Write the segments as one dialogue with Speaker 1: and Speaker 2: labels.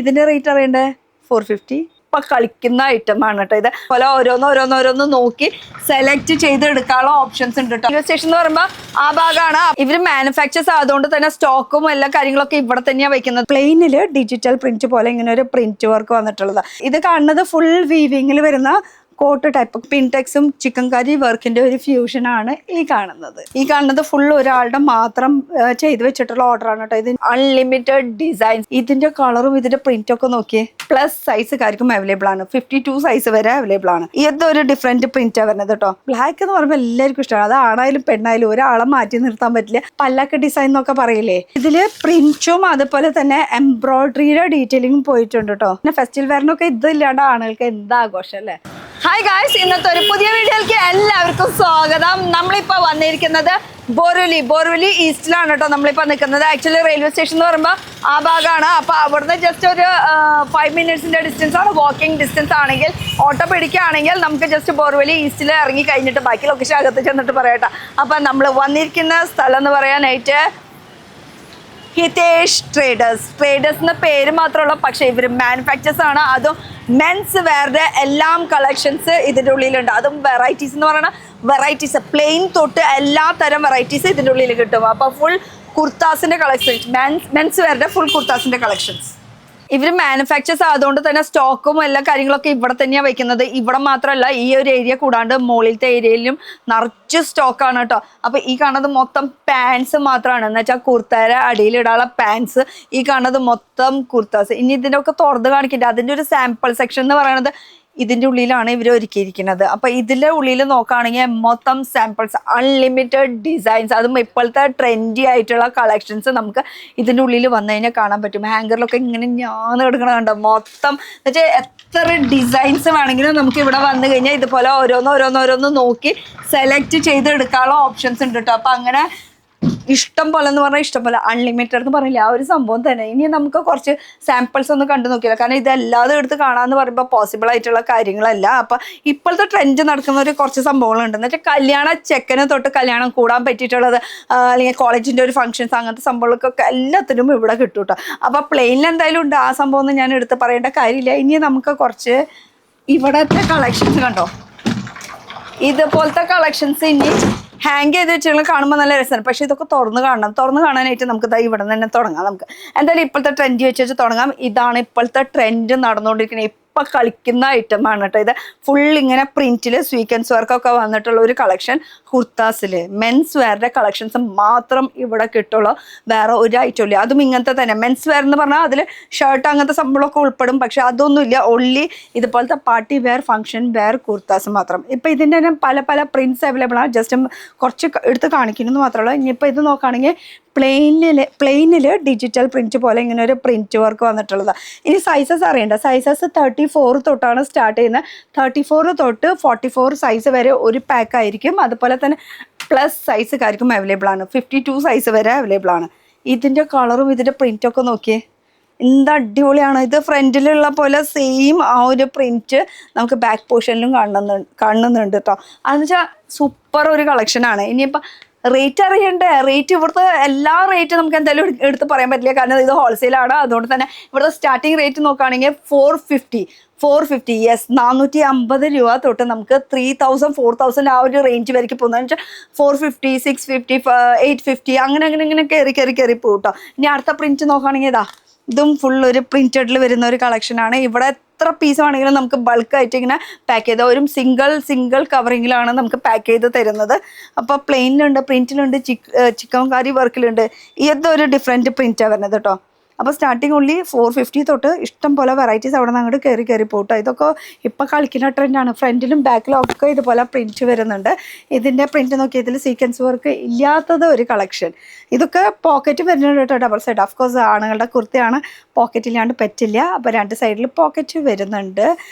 Speaker 1: ഇതിന്റെ റേറ്റ് അറിയണ്ടേ 450. ഇപ്പൊ കളിക്കുന്ന ഐറ്റം ആണ് കേട്ടോ. ഇത് പോലെ ഓരോന്ന് നോക്കി സെലക്ട് ചെയ്തെടുക്കാനുള്ള ഓപ്ഷൻസ് ഉണ്ട് കേട്ടോ. സ്റ്റേഷൻ എന്ന് പറയുമ്പോൾ ആ ഭാഗമാണ്. ഇവര് മാനുഫാക്ചേഴ്സ് ആയതുകൊണ്ട് തന്നെ സ്റ്റോക്കും എല്ലാ കാര്യങ്ങളൊക്കെ ഇവിടെ തന്നെയാണ് വെക്കുന്നത്. പ്ലെയിനില് ഡിജിറ്റൽ പ്രിന്റ് പോലെ ഇങ്ങനെ ഒരു പ്രിന്റ് വർക്ക് വന്നിട്ടുള്ളത്. ഇത് കാണുന്നത് ഫുൾ വീവിങ്ങിൽ വരുന്ന കോട്ട് ടൈപ്പ് പിൻടെക്സും ചിക്കൻ കറി വർക്കിന്റെ ഒരു ഫ്യൂഷൻ ആണ് ഈ കാണുന്നത് ഫുൾ ഒരാളുടെ മാത്രം ചെയ്ത് വെച്ചിട്ടുള്ള ഓർഡർ ആണ് കേട്ടോ. ഇത് അൺലിമിറ്റഡ് ഡിസൈൻസ്. ഇതിന്റെ കളറും ഇതിന്റെ പ്രിന്റും ഒക്കെ നോക്കിയേ. പ്ലസ് സൈസുകാർക്കും അവൈലബിൾ ആണ്. 52 സൈസ് വരെ അവൈലബിൾ ആണ്. ഇതൊരു ഡിഫറെന്റ് പ്രിന്റാണ് വരുന്നത് കേട്ടോ. ബ്ലാക്ക് എന്ന് പറയുമ്പോൾ എല്ലാവർക്കും ഇഷ്ടമാണ്. അത് ആണായാലും പെണ്ണായാലും ഒരാളെ മാറ്റി നിർത്താൻ പറ്റില്ല. പല്ലക്ക ഡിസൈൻ എന്നൊക്കെ പറയില്ലേ. ഇതില് പ്രിന്റും അതുപോലെ തന്നെ എംബ്രോയിഡറിയുടെ ഡീറ്റെയിലിംഗും പോയിട്ടുണ്ട് കേട്ടോ. പിന്നെ ഫെസ്റ്റിവൽ വെയറിനൊക്കെ ഇതില്ലാണ്ട് ആണുങ്ങൾക്ക് എന്താ ആഘോഷം അല്ലേ. ഹായ് ഗായ്സ്, ഇന്നത്തെ ഒരു പുതിയ വീഡിയോയിലേക്ക് എല്ലാവർക്കും സ്വാഗതം. നമ്മളിപ്പോൾ വന്നിരിക്കുന്നത് ബോർവലി ഈസ്റ്റിലാണ് കേട്ടോ നമ്മളിപ്പോൾ നിൽക്കുന്നത്. ആക്ച്വലി റെയിൽവേ സ്റ്റേഷൻ എന്ന് പറയുമ്പോൾ ആ ഭാഗമാണ്. അപ്പോൾ അവിടുന്ന് ജസ്റ്റ് ഒരു 5 മിനിറ്റ്സിൻ്റെ ഡിസ്റ്റൻസ് ആണ്. വാക്കിംഗ് ഡിസ്റ്റൻസ് ആണെങ്കിൽ ഓട്ടോ പിടിക്കുകയാണെങ്കിൽ നമുക്ക് ജസ്റ്റ് ബോർവലി ഈസ്റ്റിൽ ഇറങ്ങി കഴിഞ്ഞിട്ട് ബാക്കി ലൊക്കേഷൻ അകത്ത് ചെന്നിട്ട് പറയാട്ടോ. അപ്പം നമ്മൾ വന്നിരിക്കുന്ന സ്ഥലം എന്ന് പറയാനായിട്ട് ഹിതേഷ് ട്രേഡേഴ്സ് എന്ന പേര് മാത്രമുള്ള, പക്ഷേ ഇവർ മാനുഫാക്ചേഴ്സ് ആണ്. അതും മെൻസ് വെയറുടെ എല്ലാം കളക്ഷൻസ് ഇതിൻ്റെ ഉള്ളിലുണ്ട്. അതും വെറൈറ്റീസ് എന്ന് പറയുന്ന വെറൈറ്റീസ് പ്ലെയിൻ തൊട്ട് എല്ലാ തരം വെറൈറ്റീസ് ഇതിൻ്റെ ഉള്ളിൽ കിട്ടും. അപ്പോൾ ഫുൾ കുർത്താസിൻ്റെ കളക്ഷൻസ്, മെൻസ് വെയറുടെ ഫുൾ കുർത്താസിൻ്റെ കളക്ഷൻസ്. ഇവർ മാനുഫാക്ചേഴ്സ് ആയതുകൊണ്ട് തന്നെ സ്റ്റോക്കും എല്ലാ കാര്യങ്ങളൊക്കെ ഇവിടെ തന്നെയാണ് വെക്കുന്നത്. ഇവിടെ മാത്രമല്ല, ഈ ഒരു ഏരിയ കൂടാണ്ട് മുകളിലത്തെ ഏരിയയിലും നിറച്ച് സ്റ്റോക്കാണ് കേട്ടോ. അപ്പോൾ ഈ കാണുന്നത് മൊത്തം പാൻസ് മാത്രമാണ്. എന്ന് വെച്ചാൽ കുർത്തയുടെ അടിയിലിടാനുള്ള പാൻസ്. ഈ കാണുന്നത് മൊത്തം കുർത്താസ്. ഇനി ഇതിൻ്റെ ഒക്കെ തുറന്ന് കാണിക്കട്ടെ. അതിൻ്റെ ഒരു സാമ്പിൾ സെക്ഷൻ എന്ന് പറയുന്നത് ഇതിൻ്റെ ഉള്ളിലാണ് ഇവർ ഒരുക്കിയിരിക്കുന്നത്. അപ്പോൾ ഇതിൻ്റെ ഉള്ളിൽ നോക്കുകയാണെങ്കിൽ മൊത്തം സാമ്പിൾസ്, അൺലിമിറ്റഡ് ഡിസൈൻസ്, അതും ഇപ്പോഴത്തെ ട്രെൻഡി ആയിട്ടുള്ള കളക്ഷൻസ് നമുക്ക് ഇതിൻ്റെ ഉള്ളിൽ വന്നു കഴിഞ്ഞാൽ കാണാൻ പറ്റും. ഹാങ്കറിലൊക്കെ ഇങ്ങനെ ഞാൻ എടുക്കണ കണ്ടോ. മൊത്തം എന്ന് വെച്ചാൽ എത്ര ഡിസൈൻസ് വേണമെങ്കിലും നമുക്ക് ഇവിടെ വന്നു കഴിഞ്ഞാൽ ഇതുപോലെ ഓരോന്ന് നോക്കി സെലക്ട് ചെയ്തെടുക്കാനുള്ള ഓപ്ഷൻസ് ഉണ്ട് കേട്ടോ. അപ്പോൾ അങ്ങനെ ഇഷ്ടം പോലെ എന്ന് പറഞ്ഞാൽ ഇഷ്ടം പോലെ, അൺലിമിറ്റഡ് എന്ന് പറഞ്ഞില്ല ആ ഒരു സംഭവം തന്നെ. ഇനി നമുക്ക് കുറച്ച് സാമ്പിൾസ് ഒന്ന് കണ്ടു നോക്കില്ല, കാരണം ഇതെല്ലാതും എടുത്ത് കാണാമെന്ന് പറയുമ്പോൾ പോസിബിൾ ആയിട്ടുള്ള കാര്യങ്ങളല്ല. അപ്പം ഇപ്പോഴത്തെ ട്രെൻഡ് നടക്കുന്ന ഒരു കുറച്ച് സംഭവങ്ങളുണ്ട്. എന്ന് വെച്ചാൽ കല്യാണ ചെക്കന് തൊട്ട് കല്യാണം കൂടാൻ പറ്റിയിട്ടുള്ളത്, അല്ലെങ്കിൽ കോളേജിൻ്റെ ഒരു ഫംഗ്ഷൻസ്, അങ്ങനത്തെ സംഭവങ്ങൾക്കൊക്കെ എല്ലാത്തിനും ഇവിടെ കിട്ടും കേട്ടോ. അപ്പോൾ പ്ലെയിനിൽ എന്തായാലും ഉണ്ട് ആ സംഭവം ഒന്നും ഞാൻ എടുത്ത് പറയേണ്ട കാര്യമില്ല. ഇനി നമുക്ക് കുറച്ച് ഇവിടത്തെ കളക്ഷൻസ് കണ്ടോ. ഇതുപോലത്തെ കളക്ഷൻസ് ഇനി ഹാങ് ചെയ്ത് വെച്ചുള്ള കാണുമ്പോൾ നല്ല രസമാണ്. പക്ഷേ ഇതൊക്കെ തുറന്ന് കാണാനായിട്ട് നമുക്ക് ഇവിടെ നിന്ന് തന്നെ തുടങ്ങാം. നമുക്ക് എന്തായാലും ഇപ്പോഴത്തെ ട്രെൻഡ് വെച്ച് തുടങ്ങാം. ഇതാണ് ഇപ്പോഴത്തെ ട്രെൻഡ് നടന്നുകൊണ്ടിരിക്കുന്നത്. ഇപ്പം കളിക്കുന്ന ഐറ്റമാണ് കേട്ടോ. ഇത് ഫുൾ ഇങ്ങനെ പ്രിന്റിൽ സ്വീക്വൻസ് വർക്കൊക്കെ വന്നിട്ടുള്ള ഒരു കളക്ഷൻ. കുർത്താസിൽ മെൻസ് വെയറിൻ്റെ കളക്ഷൻസ് മാത്രം ഇവിടെ കിട്ടുള്ളൂ. വേറെ ഒരു ഐറ്റം ഇല്ല. അതും ഇങ്ങനത്തെ തന്നെ മെൻസ് വെയർ എന്ന് പറഞ്ഞാൽ അതിൽ ഷർട്ട് അങ്ങനത്തെ സംഭവമൊക്കെ ഉൾപ്പെടും. പക്ഷെ അതൊന്നുമില്ല. ഒൺലി ഇതുപോലത്തെ party wear, function wear kurtas മാത്രം. ഇപ്പം ഇതിൻ്റെ തന്നെ പല പ്രിന്റ്സ് അവൈലബിൾ ആണ്. ജസ്റ്റ് കുറച്ച് എടുത്ത് കാണിക്കുന്നു മാത്രമല്ല. ഇനിയിപ്പോൾ ഇത് നോക്കുകയാണെങ്കിൽ പ്ലെയിനിൽ ഡിജിറ്റൽ പ്രിന്റ് പോലെ ഇങ്ങനെ ഒരു പ്രിന്റ് വർക്ക് വന്നിട്ടുള്ളത്. ഇനി സൈസസ് അറിയണ്ട. സൈസസ് 34 തൊട്ടാണ് സ്റ്റാർട്ട് ചെയ്യുന്നത്. 34 തൊട്ട് 44 സൈസ് വരെ ഒരു പാക്ക് ആയിരിക്കും. അതുപോലെ തന്നെ പ്ലസ് സൈസുകാർക്കും അവൈലബിൾ ആണ്. 52 സൈസ് വരെ അവൈലബിൾ ആണ്. ഇതിൻ്റെ കളറും ഇതിൻ്റെ പ്രിന്റൊക്കെ നോക്കിയേ, എന്താ അടിപൊളിയാണ്. ഇത് ഫ്രണ്ടിലുള്ള പോലെ സെയിം ആ ഒരു പ്രിന്റ് നമുക്ക് ബാക്ക് പോർഷനിലും കാണുന്നുണ്ട് കേട്ടോ. അതെന്ന് വെച്ചാൽ സൂപ്പർ ഒരു കളക്ഷനാണ്. ഇനിയിപ്പോൾ റേറ്റ് അറിയണ്ടേ. റേറ്റ് ഇവിടുത്തെ എല്ലാ റേറ്റും നമുക്ക് എന്തായാലും എടുത്ത് പറയാൻ പറ്റില്ല, കാരണം ഇത് ഹോൾസെയിലാണ്. അതുകൊണ്ട് തന്നെ ഇവിടുത്തെ സ്റ്റാർട്ടിങ് റേറ്റ് നോക്കുകയാണെങ്കിൽ 450 യെസ് 450 രൂപ തൊട്ട് നമുക്ക് 3000 4000 ആ ഒരു റേഞ്ച് വരയ്ക്ക് പോകുന്നതെന്ന് വെച്ചാൽ 450 650 850 അങ്ങനെ കയറി പോകും കേട്ടോ. ഇനി അടുത്ത പ്രിന്റ് നോക്കുകയാണെങ്കിൽ ഇതും ഫുൾ ഒരു പ്രിന്റഡിൽ വരുന്ന ഒരു കളക്ഷനാണ്. ഇവിടെ എത്ര പീസ് ആണെങ്കിലും നമുക്ക് ബൾക്കായിട്ട് ഇങ്ങനെ പാക്ക് ചെയ്ത ഒരു സിംഗിൾ കവറിങ്ങിലാണ് നമുക്ക് പാക്ക് ചെയ്ത് തരുന്നത്. അപ്പോൾ പ്ലെയിനിലുണ്ട്, പ്രിന്റിലുണ്ട്, ചിക്കൻ കറി വർക്കിലുണ്ട്. ഇതൊരു ഡിഫറെൻറ്റ് പ്രിന്റാണ് വരുന്നത് കേട്ടോ. അപ്പോൾ സ്റ്റാർട്ടിങ് ഉള്ളി 450 തൊട്ട് ഇഷ്ടം പോലെ വെറൈറ്റീസ് അവിടെ നിന്ന് അങ്ങോട്ട് കയറി പോട്ടോ. ഇതൊക്കെ ഇപ്പോൾ കളിക്കുന്ന ട്രെൻഡാണ്. ഫ്രണ്ടിലും ബാക്കിലും ഒക്കെ ഇതുപോലെ പ്രിന്റ് വരുന്നുണ്ട്. ഇതിൻ്റെ പ്രിന്റ് നോക്കി, ഇതിൽ സീക്വൻസ് വർക്ക് ഇല്ലാത്തത് ഒരു കളക്ഷൻ. ഇതൊക്കെ പോക്കറ്റ് വരുന്നുണ്ട് കേട്ടോ. Double side. ഓഫ്കോഴ്സ് ആണുങ്ങളുടെ കുർത്തയാണ്, പോക്കറ്റില്ലാണ്ട് പറ്റില്ല. അപ്പോൾ 2 സൈഡിൽ പോക്കറ്റ് വരുന്നുണ്ട്.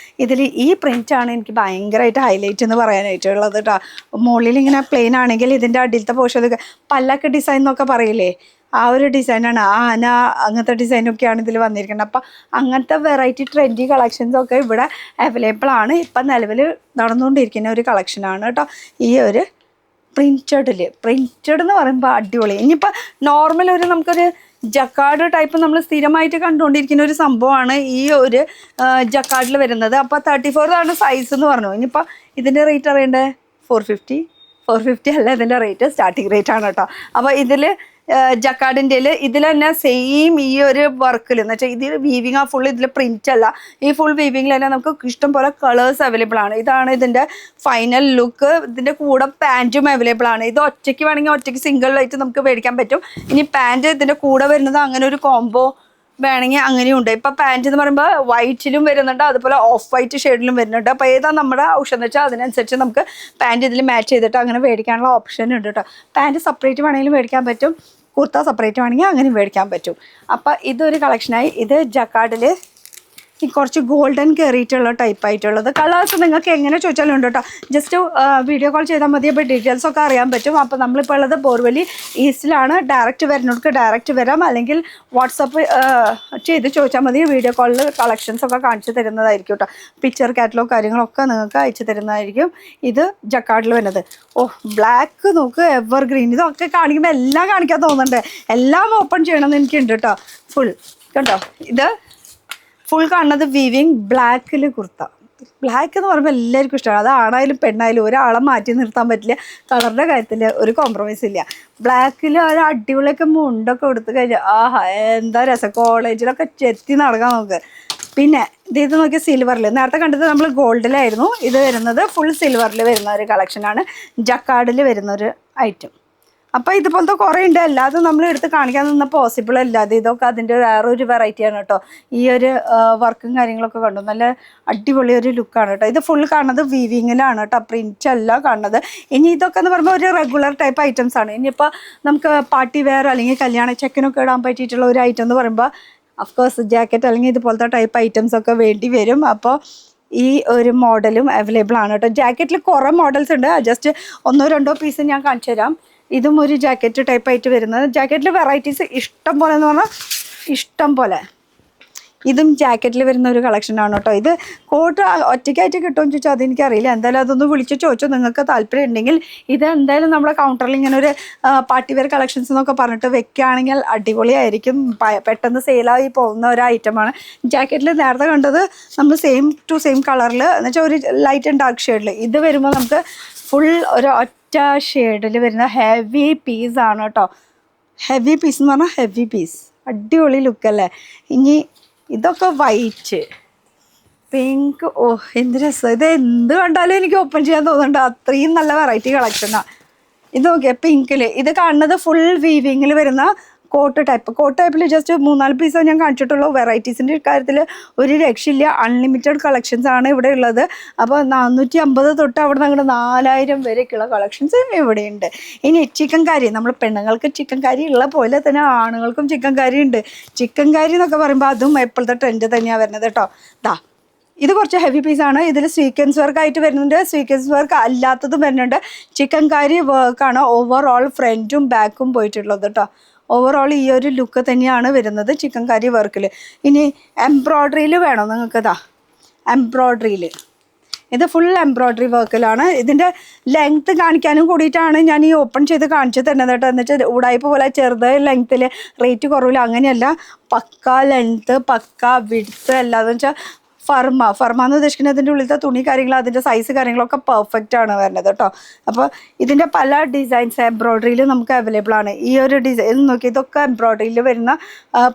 Speaker 1: ഇതിൽ ഈ പ്രിന്റാണ് എനിക്ക് ഭയങ്കരമായിട്ട് ഹൈലൈറ്റ് എന്ന് പറയാനായിട്ടുള്ളത് കേട്ടോ. മുകളിൽ ഇങ്ങനെ പ്ലെയിൻ ആണെങ്കിൽ ഇതിൻ്റെ അടിയിലത്തെ പോർഷൻ പല്ലക്ക ഡിസൈൻ എന്നൊക്കെ പറയില്ലേ, ആ ഒരു ഡിസൈനാണ്. ആന അങ്ങനത്തെ ഡിസൈനൊക്കെയാണ് ഇതിൽ വന്നിരിക്കുന്നത്. അപ്പം അങ്ങനത്തെ വെറൈറ്റി ട്രെൻഡി കളക്ഷൻസൊക്കെ ഇവിടെ അവൈലബിൾ ആണ്. ഇപ്പം നിലവിൽ നടന്നുകൊണ്ടിരിക്കുന്ന ഒരു കളക്ഷനാണ് കേട്ടോ. ഈ ഒരു പ്രിന്റഡ് എന്ന് പറയുമ്പോൾ അടിപൊളി. ഇനിയിപ്പോൾ നോർമൽ നമുക്കൊരു ജക്കാർഡ് ടൈപ്പ് നമ്മൾ സ്ഥിരമായിട്ട് കണ്ടുകൊണ്ടിരിക്കുന്ന ഒരു സംഭവമാണ് ഈ ഒരു ജക്കാർഡിൽ വരുന്നത്. അപ്പോൾ 34 ആണ് സൈസ് എന്ന് പറഞ്ഞു. ഇനിയിപ്പോൾ ഇതിൻ്റെ റേറ്റ് അറിയണ്ടേ? 450 അല്ല ഇതിൻ്റെ റേറ്റ്, സ്റ്റാർട്ടിങ് റേറ്റ് ആണ് കേട്ടോ. അപ്പോൾ ഇതിൽ ജക്കാർഡിൻ്റെ ഇതിൽ തന്നെ സെയിം ഈ ഒരു വർക്കിൽ എന്ന് വെച്ചാൽ ഇതിൽ വീവിങ് ആ ഫുൾ, ഇതിൽ പ്രിൻ്റ് അല്ല, ഈ ഫുൾ വീവിങ്ങിൽ തന്നെ നമുക്ക് ഇഷ്ടം പോലെ കളേഴ്സ് അവൈലബിൾ ആണ്. ഇതാണ് ഇതിൻ്റെ ഫൈനൽ ലുക്ക്. ഇതിൻ്റെ കൂടെ പാൻറ്റും അവൈലബിൾ ആണ്. ഇത് ഒറ്റയ്ക്ക് വേണമെങ്കിൽ ഒറ്റയ്ക്ക് സിംഗിളായിട്ട് നമുക്ക് മേടിക്കാൻ പറ്റും. ഇനി പാൻറ്റ് ഇതിൻ്റെ കൂടെ വരുന്നത് അങ്ങനെ ഒരു കോംബോ വേണമെങ്കിൽ അങ്ങനെയുണ്ട്. ഇപ്പം പാൻറ്റ് എന്ന് പറയുമ്പോൾ വൈറ്റിലും വരുന്നുണ്ട്, അതുപോലെ ഓഫ് വൈറ്റ് ഷെയ്ഡിലും വരുന്നുണ്ട്. അപ്പോൾ ഏതാണ് നമ്മുടെ ആവശ്യം എന്ന് വെച്ചാൽ അതിനനുസരിച്ച് നമുക്ക് പാൻറ്റ് ഇതിൽ മാച്ച് ചെയ്തിട്ട് അങ്ങനെ മേടിക്കാനുള്ള ഓപ്ഷൻ ഉണ്ട് കേട്ടോ. പാൻറ്റ് സെപ്പറേറ്റ് വേണമെങ്കിലും മേടിക്കാൻ പറ്റും, കുർത്ത സെപ്പറേറ്റ് വേണമെങ്കിൽ അങ്ങനെ മേടിക്കാൻ പറ്റും. അപ്പോൾ ഇതൊരു കളക്ഷനായി. ഇത് ജക്കാർഡിൽ ഈ കുറച്ച് ഗോൾഡൻ കയറിയിട്ടുള്ള ടൈപ്പായിട്ടുള്ളത്. കളേഴ്സ് നിങ്ങൾക്ക് എങ്ങനെ ചോദിച്ചാലും ഉണ്ട് കേട്ടോ. ജസ്റ്റ് വീഡിയോ കോൾ ചെയ്താൽ മതി, അപ്പോൾ ഡീറ്റെയിൽസൊക്കെ അറിയാൻ പറ്റും. അപ്പോൾ നമ്മളിപ്പോൾ ഉള്ളത് ബോർവലി ഈസ്റ്റിലാണ്. ഡയറക്റ്റ് വരുന്നവർക്ക് ഡയറക്റ്റ് വരാം, അല്ലെങ്കിൽ വാട്സപ്പ് ചെയ്ത് ചോദിച്ചാൽ മതി. വീഡിയോ കോളിൽ കളക്ഷൻസൊക്കെ കാണിച്ചു തരുന്നതായിരിക്കും കേട്ടോ. പിക്ചർ കാറ്റലോഗ് കാര്യങ്ങളൊക്കെ നിങ്ങൾക്ക് അയച്ചു തരുന്നതായിരിക്കും. ഇത് ജക്കാർഡിൽ വരുന്നത്. ബ്ലാക്ക് നോക്ക്, എവർ ഗ്രീൻ. ഇതൊക്കെ കാണിക്കുമ്പോൾ എല്ലാം കാണിക്കാൻ തോന്നുന്നുണ്ട്. എല്ലാം ഓപ്പൺ ചെയ്യണമെന്ന് എനിക്കുണ്ട് കേട്ടോ. ഫുൾ കണ്ടോ, ഇത് ഫുൾ കാണുന്നത് വീവിങ് ബ്ലാക്കിൽ കുർത്ത. ബ്ലാക്ക് എന്ന് പറയുമ്പോൾ എല്ലാവർക്കും ഇഷ്ടമാണ്. അത് ആണായാലും പെണ്ണായാലും ഒരാളെ മാറ്റി നിർത്താൻ പറ്റില്ല. കളറിൻ്റെ കാര്യത്തിൽ ഒരു കോംപ്രമൈസ് ഇല്ല. ബ്ലാക്കിൽ ഒരു അടിപൊളിയൊക്കെ മുണ്ടൊക്കെ കൊടുത്തു കഴിഞ്ഞാൽ ആഹാ എന്താ രസം. കോളേജിലൊക്കെ ചെത്തി നടക്കാൻ നമുക്ക്. പിന്നെ ഇത് നോക്കിയാൽ സിൽവറിൽ, നേരത്തെ കണ്ടത് നമ്മൾ ഗോൾഡിലായിരുന്നു. ഇത് വരുന്നത് ഫുൾ സിൽവറിൽ വരുന്ന ഒരു കളക്ഷനാണ്. ജക്കാർഡിൽ വരുന്നൊരു ഐറ്റം. അപ്പോൾ ഇതുപോലത്തെ കുറേ ഉണ്ട്. അല്ലാതെ നമ്മൾ എടുത്ത് കാണിക്കാൻ നിന്നാൽ പോസിബിൾ അല്ലാതെ. ഇതൊക്കെ അതിൻ്റെ വേറൊരു വെറൈറ്റിയാണ് കേട്ടോ. ഈ ഒരു വർക്കും കാര്യങ്ങളൊക്കെ കണ്ടു, നല്ല അടിപൊളി ഒരു ലുക്കാണ് കേട്ടോ. ഇത് ഫുൾ കാണുന്നത് വീവിങ്ങിലാണ് കേട്ടോ, പ്രിൻ്റ് അല്ല കാണുന്നത്. ഇനി ഇതൊക്കെ എന്ന് പറയുമ്പോൾ ഒരു റെഗുലർ ടൈപ്പ് ഐറ്റംസ് ആണ്. ഇനിയിപ്പോൾ നമുക്ക് പാർട്ടി വെയർ അല്ലെങ്കിൽ കല്യാണ ചെക്കിനൊക്കെ ഇടാൻ പറ്റിയിട്ടുള്ള ഒരു ഐറ്റം എന്ന് പറയുമ്പോൾ അഫ്കോഴ്സ് ജാക്കറ്റ് അല്ലെങ്കിൽ ഇതുപോലത്തെ ടൈപ്പ് ഐറ്റംസ് ഒക്കെ വേണ്ടി വരും. അപ്പോൾ ഈ ഒരു മോഡലും അവൈലബിൾ ആണ് കേട്ടോ. ജാക്കറ്റിൽ കുറേ മോഡൽസ് ഉണ്ട്. ജസ്റ്റ് 1-2 പീസ് ഞാൻ കാണിച്ചു തരാം. ഇതും ഒരു ജാക്കറ്റ് ടൈപ്പായിട്ട് വരുന്നത്. ജാക്കറ്റിൽ വെറൈറ്റീസ് ഇഷ്ടം പോലെ എന്ന് പറഞ്ഞാൽ ഇഷ്ടം പോലെ. ഇതും ജാക്കറ്റിൽ വരുന്ന ഒരു കളക്ഷനാണ് കേട്ടോ. ഇത് കോട്ട് ഒറ്റയ്ക്കായിട്ട് കിട്ടുമെന്ന് ചോദിച്ചാൽ അതെനിക്കറിയില്ല. എന്തായാലും അതൊന്ന് വിളിച്ച് ചോദിച്ചോ, നിങ്ങൾക്ക് താല്പര്യം ഉണ്ടെങ്കിൽ. ഇത് എന്തായാലും നമ്മുടെ കൗണ്ടറിൽ ഇങ്ങനെ ഒരു പാർട്ടി വെയർ കളക്ഷൻസ് എന്നൊക്കെ പറഞ്ഞിട്ട് വെക്കുകയാണെങ്കിൽ അടിപൊളിയായിരിക്കും. പെട്ടെന്ന് സെയിലായി പോകുന്ന ഒരു ഐറ്റമാണ്. ജാക്കറ്റിൽ നേരത്തെ കണ്ടത് നമ്മൾ സെയിം ടു സെയിം കളറിൽ എന്ന് വെച്ചാൽ ഒരു ലൈറ്റ് ആൻഡ് ഡാർക്ക് ഷെയ്ഡിൽ. ഇത് വരുമ്പോൾ നമുക്ക് ഫുൾ ഒരു ഒറ്റ ഷെയ്ഡിൽ വരുന്ന ഹെവി പീസാണ് കേട്ടോ. ഹെവി പീസ് എന്ന് പറഞ്ഞാൽ ഹെവി പീസ്, അടിപൊളി ലുക്കല്ലേ. ഇനി ഇതൊക്കെ വൈറ്റ്, പിങ്ക്, എന്ത് രസം. ഇത് എന്ത് കണ്ടാലും എനിക്ക് ഓപ്പൺ ചെയ്യാൻ തോന്നുന്നുണ്ട്, അത്രയും നല്ല വെറൈറ്റി കളക്ഷനാണ്. ഇത് നോക്കിയാൽ പിങ്കിൽ, ഇത് കാണുന്നത് ഫുൾ വീവിങ്ങിൽ വരുന്ന കോട്ട് ടൈപ്പിൽ ജസ്റ്റ് 3-4 പീസോ ഞാൻ കാണിച്ചിട്ടുള്ളൂ. വെറൈറ്റീസിൻ്റെ കാര്യത്തിൽ ഒരു രക്ഷയില്ല. അൺലിമിറ്റഡ് കളക്ഷൻസ് ആണ് ഇവിടെ ഉള്ളത്. അപ്പോൾ 450 തൊട്ട് അവിടെ നിന്ന് അങ്ങോട്ട് 4000 വരെയൊക്കെയുള്ള കളക്ഷൻസ് ഇവിടെയുണ്ട്. ഇനി ചിക്കൻ കറി, നമ്മൾ പെണ്ണുങ്ങൾക്ക് ചിക്കൻ കറി ഉള്ള പോലെ തന്നെ ആണുങ്ങൾക്കും ചിക്കൻ കറി ഉണ്ട്. ചിക്കൻ കറി എന്നൊക്കെ പറയുമ്പോൾ അതും എപ്പോഴത്തെ ട്രെൻഡ് തന്നെയാണ് വരുന്നത് കേട്ടോ. ഇത് കുറച്ച് ഹെവി പീസാണ്. ഇതിൽ സ്വീക്വൻസ് വർക്ക് ആയിട്ട് വരുന്നുണ്ട്, സ്വീക്വൻസ് വർക്ക് അല്ലാത്തതും വരുന്നുണ്ട്. ചിക്കൻ കറി വർക്കാണ് ഓവറോൾ ഫ്രണ്ടും ബാക്കും പോയിട്ടുള്ളത് കേട്ടോ. ഓവറോൾ ഈ ഒരു ലുക്ക് തന്നെയാണ് വരുന്നത് ചിക്കൻ കറി വർക്കിൽ. ഇനി എംബ്രോയ്ഡറിയിൽ വേണോ നിങ്ങൾക്ക്? എംബ്രോയ്ഡറിയിൽ ഇത് ഫുൾ എംബ്രോയ്ഡറി വർക്കിലാണ്. ഇതിൻ്റെ ലെങ്ത്ത് കാണിക്കാനും കൂടിയിട്ടാണ് ഞാൻ ഈ ഓപ്പൺ ചെയ്ത് കാണിച്ചു തരുന്നത് കേട്ടോ. എന്ന് വെച്ചാൽ ഉടായ്പ പോലെ ചെറുത് ലെങ്ത്തിൽ റേറ്റ് കുറവില്ല അങ്ങനെയല്ല. പക്ക ലെങ്ത്ത്, പക്ക വിഡ്ത്ത് അല്ലാതെ വെച്ചാൽ ഫർമ എന്ന് ഉദ്ദേശിക്കുന്നത് അതിൻ്റെ ഉള്ളിലത്തെ തുണി കാര്യങ്ങൾ, അതിൻ്റെ സൈസ് കാര്യങ്ങളൊക്കെ പെർഫെക്റ്റ് ആണ് വരുന്നത് കേട്ടോ. അപ്പോൾ ഇതിൻ്റെ പല ഡിസൈൻസ് എംബ്രോയ്ഡറിയിൽ നമുക്ക് അവൈലബിൾ ആണ്. ഈ ഒരു ഡിസൈൻ നോക്കി, ഇതൊക്കെ എംബ്രോയ്ഡറിയിൽ വരുന്ന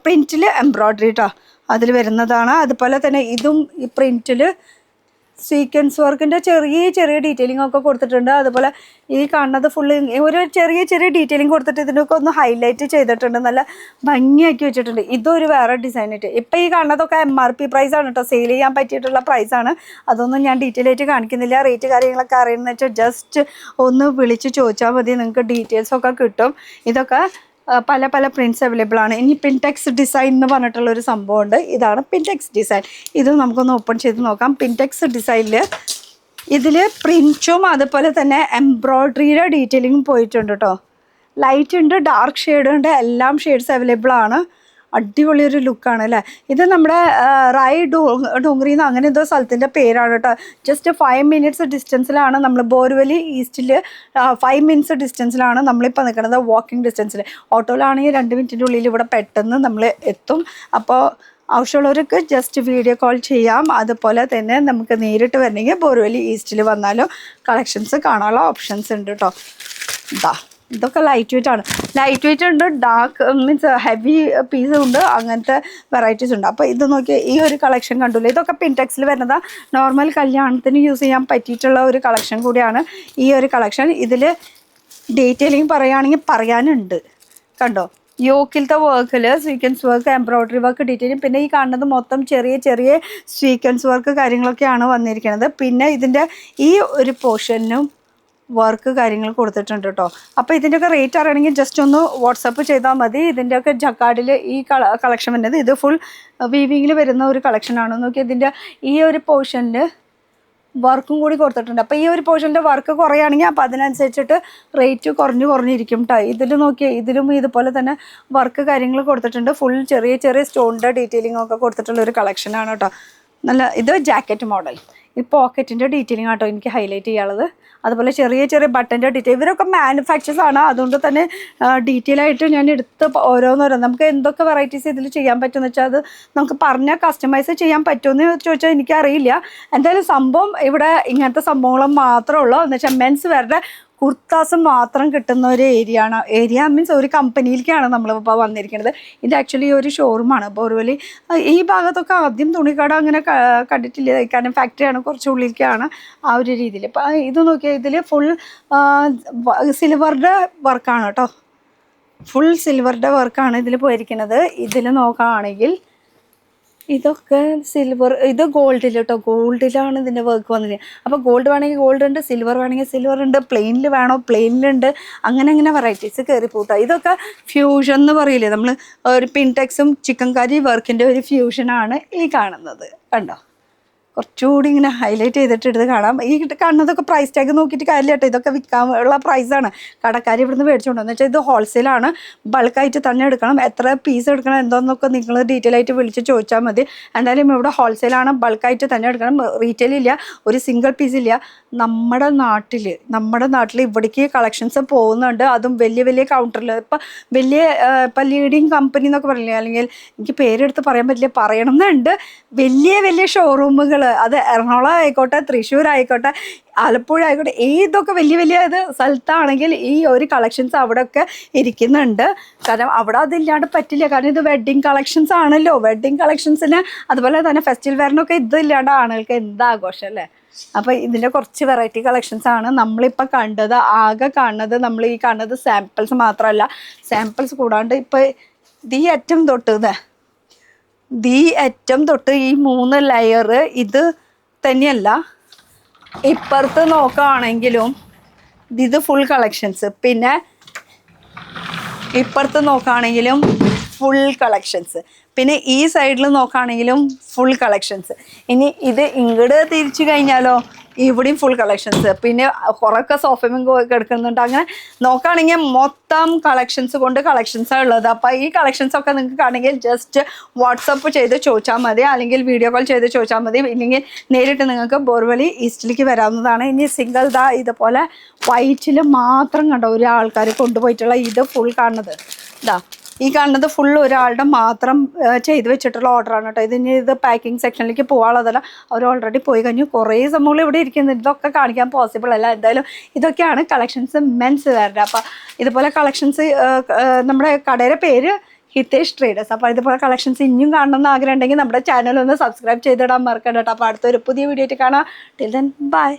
Speaker 1: പ്രിൻറ്റിൽ എംബ്രോയ്ഡറി കേട്ടോ അതിൽ വരുന്നതാണ്. അതുപോലെ തന്നെ ഇതും ഈ പ്രിൻറ്റിൽ സീക്വൻസ് വർക്കിൻ്റെ ചെറിയ ഡീറ്റെയിലിംഗ് ഒക്കെ കൊടുത്തിട്ടുണ്ട്. അതുപോലെ ഈ കാണുന്നത് ഫുള്ള് ഒരു ചെറിയ ഡീറ്റെയിലിംഗ് കൊടുത്തിട്ട് ഇതിനൊക്കെ ഒന്ന് ഹൈലൈറ്റ് ചെയ്തിട്ടുണ്ട്, നല്ല ഭംഗിയാക്കി വെച്ചിട്ടുണ്ട്. ഇതൊരു വേറെ ഡിസൈനായിട്ട്. ഇപ്പം ഈ കാണുന്നതൊക്കെ MRP പ്രൈസാണ് കേട്ടോ, സെയിൽ ചെയ്യാൻ പറ്റിയിട്ടുള്ള പ്രൈസാണ്. അതൊന്നും ഞാൻ ഡീറ്റെയിൽ ആയിട്ട് കാണിക്കുന്നില്ല. റേറ്റ് കാര്യങ്ങളൊക്കെ അറിയുന്നത് വെച്ചാൽ ജസ്റ്റ് ഒന്ന് വിളിച്ച് ചോദിച്ചാൽ മതി, നിങ്ങൾക്ക് ഡീറ്റെയിൽസൊക്കെ കിട്ടും. ഇതൊക്കെ പല പ്രിൻറ്റ്സ് അവൈലബിൾ ആണ്. ഇനി പിൻടെക്സ് ഡിസൈൻ എന്ന് പറഞ്ഞിട്ടുള്ളൊരു സംഭവമുണ്ട്. ഇതാണ് പിൻടെക്സ് ഡിസൈൻ. ഇത് നമുക്കൊന്ന് ഓപ്പൺ ചെയ്ത് നോക്കാം. പിൻടെക്സ് ഡിസൈനിൽ ഇതിൽ പ്രിൻറ്റും അതുപോലെ തന്നെ എംബ്രോയ്ഡറിയുടെ ഡീറ്റെയിലിങ്ങും പോയിട്ടുണ്ട് കേട്ടോ. ലൈറ്റ് ഉണ്ട്, ഡാർക്ക് ഷെയ്ഡ് ഉണ്ട്, എല്ലാം ഷെയ്ഡ്സ് അവൈലബിൾ ആണ്.
Speaker 2: അടിപൊളി ഒരു ലുക്കാണ് അല്ലേ. ഇത് നമ്മുടെ റായ് ഡോങ്രി എന്ന് അങ്ങനെ എന്തോ സ്ഥലത്തിൻ്റെ പേരാണ് കേട്ടോ. ജസ്റ്റ് 5 minutes ഡിസ്റ്റൻസിലാണ് നമ്മൾ ബോർവലി ഈസ്റ്റിൽ 5 minutes ഡിസ്റ്റൻസിലാണ് നമ്മളിപ്പോൾ നിൽക്കുന്നത്, വാക്കിംഗ് ഡിസ്റ്റൻസിൽ. ഓട്ടോയിലാണെങ്കിൽ 2 മിനിറ്റിൻ്റെ ഉള്ളിൽ ഇവിടെ പെട്ടെന്ന് നമ്മൾ എത്തും. അപ്പോൾ ആവശ്യമുള്ളവർക്ക് ജസ്റ്റ് വീഡിയോ കോൾ ചെയ്യാം. അതുപോലെ തന്നെ നമുക്ക് നേരിട്ട് വരണമെങ്കിൽ ബോർവലി ഈസ്റ്റിൽ വന്നാലും കളക്ഷൻസ് കാണാനുള്ള ഓപ്ഷൻസ് ഉണ്ട് കേട്ടോ. ഇതൊക്കെ ലൈറ്റ് വെയിറ്റ് ആണ്. ലൈറ്റ് വെയിറ്റ് ഉണ്ട്, ഡാർക്ക് മീൻസ് ഹെവി പീസ് ഉണ്ട്, അങ്ങനത്തെ വെറൈറ്റീസ് ഉണ്ട്. അപ്പോൾ ഇത് നോക്കി ഈ ഒരു കളക്ഷൻ കണ്ടില്ല, ഇതൊക്കെ പിൻടെക്സിൽ വരുന്നതാണ്. നോർമൽ കല്യാണത്തിന് യൂസ് ചെയ്യാൻ പറ്റിയിട്ടുള്ള ഒരു കളക്ഷൻ കൂടിയാണ് ഈ ഒരു കളക്ഷൻ. ഇതിൽ ഡീറ്റെയിലിംഗ് പറയുകയാണെങ്കിൽ പറയാനുണ്ട് കണ്ടോ. യോക്കിലത്തെ വർക്കിൽ sequence work, embroidery work, detailing. പിന്നെ ഈ കാണുന്നത് മൊത്തം ചെറിയ ചെറിയ സ്വീക്വൻസ് വർക്ക് കാര്യങ്ങളൊക്കെയാണ് വന്നിരിക്കുന്നത്. പിന്നെ ഇതിൻ്റെ ഈ ഒരു പോർഷനും വർക്ക് കാര്യങ്ങൾ കൊടുത്തിട്ടുണ്ട് കേട്ടോ. അപ്പോൾ ഇതിൻ്റെയൊക്കെ റേറ്റ് അറിയണമെങ്കിൽ ജസ്റ്റ് ഒന്ന് വാട്സപ്പ് ചെയ്താൽ മതി. ഇതിൻ്റെയൊക്കെ ജക്കാർഡിൽ ഈ കളക്ഷൻ വരുന്നത് ഇത് ഫുൾ വീവിങ്ങിൽ വരുന്ന ഒരു കളക്ഷനാണ്. നോക്കി ഇതിൻ്റെ ഈ ഒരു പോർഷനിൽ വർക്കും കൂടി കൊടുത്തിട്ടുണ്ട്. അപ്പോൾ ഈ ഒരു പോർഷൻ്റെ വർക്ക് കുറയുകയാണെങ്കിൽ അപ്പോൾ അതിനനുസരിച്ചിട്ട് റേറ്റ് കുറഞ്ഞിരിക്കും കേട്ടോ. ഇതിൽ നോക്കിയാൽ ഇതിലും ഇതുപോലെ തന്നെ വർക്ക് കാര്യങ്ങൾ കൊടുത്തിട്ടുണ്ട്. ഫുൾ ചെറിയ ചെറിയ സ്റ്റോണിൻ്റെ ഡീറ്റെയിലിംഗ് ഒക്കെ കൊടുത്തിട്ടുള്ള ഒരു കളക്ഷനാണ് കേട്ടോ. നല്ല ഇത് ജാക്കറ്റ് മോഡൽ. ഈ പോക്കറ്റിൻ്റെ ഡീറ്റെയിലിംഗ് ആട്ടോ എനിക്ക് ഹൈലൈറ്റ് ചെയ്യാനുള്ളത്. അതുപോലെ ചെറിയ ചെറിയ ബട്ടൻ്റെ ഡീറ്റെയിൽ. ഇവരൊക്കെ മാനുഫാക്ചേഴ്സ് ആണ്, അതുകൊണ്ട് തന്നെ ഡീറ്റെയിൽ ആയിട്ട് ഞാൻ എടുത്ത് ഓരോന്നോരോന്ന് നമുക്ക് എന്തൊക്കെ വെറൈറ്റീസ് ഇതിൽ ചെയ്യാൻ പറ്റുമെന്ന് വെച്ചാൽ അത് നമുക്ക് പറഞ്ഞാൽ കസ്റ്റമൈസ് ചെയ്യാൻ പറ്റുമെന്ന് ചോദിച്ചാൽ എനിക്കറിയില്ല. എന്തായാലും സംഭവം ഇവിടെ ഇങ്ങനത്തെ സംഭവങ്ങൾ മാത്രമേ ഉള്ളൂ. എന്ന് വെച്ചാൽ മെൻസ് വെയറുടെ കുർത്താസ് മാത്രം കിട്ടുന്ന ഒരു ഏരിയ മീൻസ് ഒരു കമ്പനിയിലേക്കാണ് നമ്മളിപ്പോൾ വന്നിരിക്കുന്നത്. ഇത് ആക്ച്വലി ഒരു ഷോറൂമാണ് ബോർവലി. ഈ ഭാഗത്തൊക്കെ ആദ്യം തുണിക്കട അങ്ങനെ കണ്ടിട്ടില്ല, കാരണം ഫാക്ടറിയാണ്, കുറച്ച് ഉള്ളിലേക്കാണ് ആ ഒരു രീതിയിൽ. ഇപ്പം ഇത് നോക്കിയാൽ ഇതിൽ ഫുൾ സിൽവറുടെ വർക്കാണ് കേട്ടോ. ഫുൾ സിൽവറുടെ വർക്കാണ് ഇതിൽ പോയിരിക്കുന്നത്. ഇതിൽ നോക്കുകയാണെങ്കിൽ ഇതൊക്കെ സിൽവർ, ഇത് ഗോൾഡിൽ കേട്ടോ. ഗോൾഡിലാണ് ഇതിൻ്റെ വർക്ക് വന്നിരിക്കുന്നത്. അപ്പോൾ ഗോൾഡ് വേണമെങ്കിൽ ഗോൾഡ് ഉണ്ട്, സിൽവർ വേണമെങ്കിൽ സിൽവർ ഉണ്ട്, പ്ലെയിനിൽ വേണോ പ്ലെയിനിലുണ്ട്, അങ്ങനെ വെറൈറ്റീസ് കയറി പോട്ടാ. ഇതൊക്കെ ഫ്യൂഷൻ എന്ന് പറയില്ലേ നമ്മൾ, ഒരു പിൻടെക്സും ചിക്കൻ കറി വർക്കിൻ്റെ ഒരു ഫ്യൂഷനാണ് ഈ കാണുന്നത് കണ്ടോ. കുറച്ചുകൂടി ഇങ്ങനെ ഹൈലൈറ്റ് ചെയ്തിട്ട് എടുത്ത് കാണാം. ഈ കാണുന്നതൊക്കെ പ്രൈസ് ടാഗ് നോക്കിയിട്ട് കാര്യമില്ല കേട്ടോ. ഇതൊക്കെ വിൽക്കാനുള്ള പ്രൈസാണ്. കടക്കാർ ഇവിടുന്ന് മേടിച്ചുകൊണ്ടെന്ന് വെച്ചാൽ ഇത് ഹോൾസെയിലാണ്, ബൾക്കായിട്ട് തന്നെ എടുക്കണം. എത്ര പീസ് എടുക്കണം എന്തോന്നൊക്കെ നിങ്ങൾ ഡീറ്റെയിൽ ആയിട്ട് വിളിച്ച് ചോദിച്ചാൽ മതി. എന്തായാലും ഇവിടെ ഹോൾസെയിലാണ്, ബൾക്കായിട്ട് തന്നെ എടുക്കണം. റീറ്റെയിൽ ഇല്ല, ഒരു സിംഗിൾ പീസ് ഇല്ല. നമ്മുടെ നാട്ടിൽ ഇവിടേക്ക് കളക്ഷൻസ് പോകുന്നുണ്ട്, അതും വലിയ കൗണ്ടറിൽ. ഇപ്പം ലീഡിങ് കമ്പനി എന്നൊക്കെ പറയില്ലേ, അല്ലെങ്കിൽ എനിക്ക് പേരെടുത്ത് പറയാൻ പറ്റില്ല, പറയണം എന്നുണ്ട്. വലിയ ഷോറൂമുകൾ, അത് എറണാകുളം ആയിക്കോട്ടെ, തൃശ്ശൂർ ആയിക്കോട്ടെ, ആലപ്പുഴ ആയിക്കോട്ടെ, ഏതൊക്കെ വലിയ സ്ഥലത്താണെങ്കിൽ ഈ ഒരു കളക്ഷൻസ് അവിടെയൊക്കെ ഇരിക്കുന്നുണ്ട്. കാരണം അവിടെ അതില്ലാണ്ട് പറ്റില്ല. കാരണം ഇത് വെഡ്ഡിങ് കളക്ഷൻസ് ആണല്ലോ. വെഡ്ഡിങ് കളക്ഷൻസിന് അതുപോലെ തന്നെ ഫെസ്റ്റിവൽ വെയറിനൊക്കെ ഇതില്ലാണ്ട് ആളുകൾക്ക് എന്താഘോഷം അല്ലേ. അപ്പോൾ ഇതിൻ്റെ കുറച്ച് വെറൈറ്റി കളക്ഷൻസ് ആണ് നമ്മളിപ്പോൾ കണ്ടത്. ആകെ കാണുന്നത് നമ്മൾ ഈ കാണുന്നത് സാമ്പിൾസ് മാത്രമല്ല, സാമ്പിൾസ് കൂടാണ്ട് ഇപ്പോൾ ഈ അറ്റം തൊട്ട് ഈ 3 ലെയർ ഇത് തന്നെയല്ല, ഇപ്പുറത്ത് നോക്കുകയാണെങ്കിലും ഇത് ഫുൾ കളക്ഷൻസ്. പിന്നെ ഇപ്പുറത്ത് നോക്കുകയാണെങ്കിലും ഫുൾ കളക്ഷൻസ്. പിന്നെ ഈ സൈഡിൽ നോക്കുകയാണെങ്കിലും ഫുൾ കളക്ഷൻസ്. ഇനി ഇത് ഇങ്ങോട്ട് തിരിച്ചു കഴിഞ്ഞാലോ ഇവിടെയും ഫുൾ കളക്ഷൻസ്. പിന്നെ കുറേയൊക്കെ സോഫയും കിടക്കുന്നുണ്ട്. അങ്ങനെ നോക്കുകയാണെങ്കിൽ മൊത്തം കളക്ഷൻസാണ് ഉള്ളത്. അപ്പോൾ ഈ കളക്ഷൻസൊക്കെ നിങ്ങൾക്ക് കാണണമെങ്കിൽ ജസ്റ്റ് വാട്സപ്പ് ചെയ്ത് ചോദിച്ചാൽ മതി, അല്ലെങ്കിൽ വീഡിയോ കോൾ ചെയ്ത് ചോദിച്ചാൽ മതി. ഇല്ലെങ്കിൽ നേരിട്ട് നിങ്ങൾക്ക് ബോർവലി ഈസ്റ്റിലേക്ക് വരാവുന്നതാണ്. ഇനി സിംഗിൾ ഇതുപോലെ വൈറ്റിൽ മാത്രം കണ്ടോ ഒരു ആൾക്കാർ കൊണ്ടുപോയിട്ടുള്ള ഇത് ഫുൾ കാണുന്നത് ഈ കാണുന്നത് ഫുൾ ഒരാളുടെ മാത്രം ചെയ്ത് വെച്ചിട്ടുള്ള ഓർഡറാണ് കേട്ടോ. ഇത് പാക്കിംഗ് സെക്ഷനിലേക്ക് പോകാനുള്ളതല്ല, അവർ ഓൾറെഡി പോയി കഴിഞ്ഞു. കുറേ സംഭവങ്ങൾ ഇവിടെ ഇരിക്കുന്നത്, ഇതൊക്കെ കാണിക്കാൻ പോസിബിൾ അല്ല. എന്തായാലും ഇതൊക്കെയാണ് കളക്ഷൻസ് മെൻസ് വെയറിൻ്റെ. അപ്പോൾ ഇതുപോലെ കളക്ഷൻസ് നമ്മുടെ കടയുടെ പേര് ഹിതേഷ് ട്രേഡേഴ്സ്. അപ്പോൾ ഇതുപോലെ കളക്ഷൻസ് ഇനിയും കാണണമെന്ന് ആഗ്രഹം ഉണ്ടെങ്കിൽ നമ്മുടെ ചാനൽ ഒന്ന് സബ്സ്ക്രൈബ് ചെയ്തിടാൻ മറക്കണ്ട കേട്ടോ. അപ്പോൾ അടുത്തൊരു പുതിയ വീഡിയോ ആയിട്ട് കാണാം. Till then bye.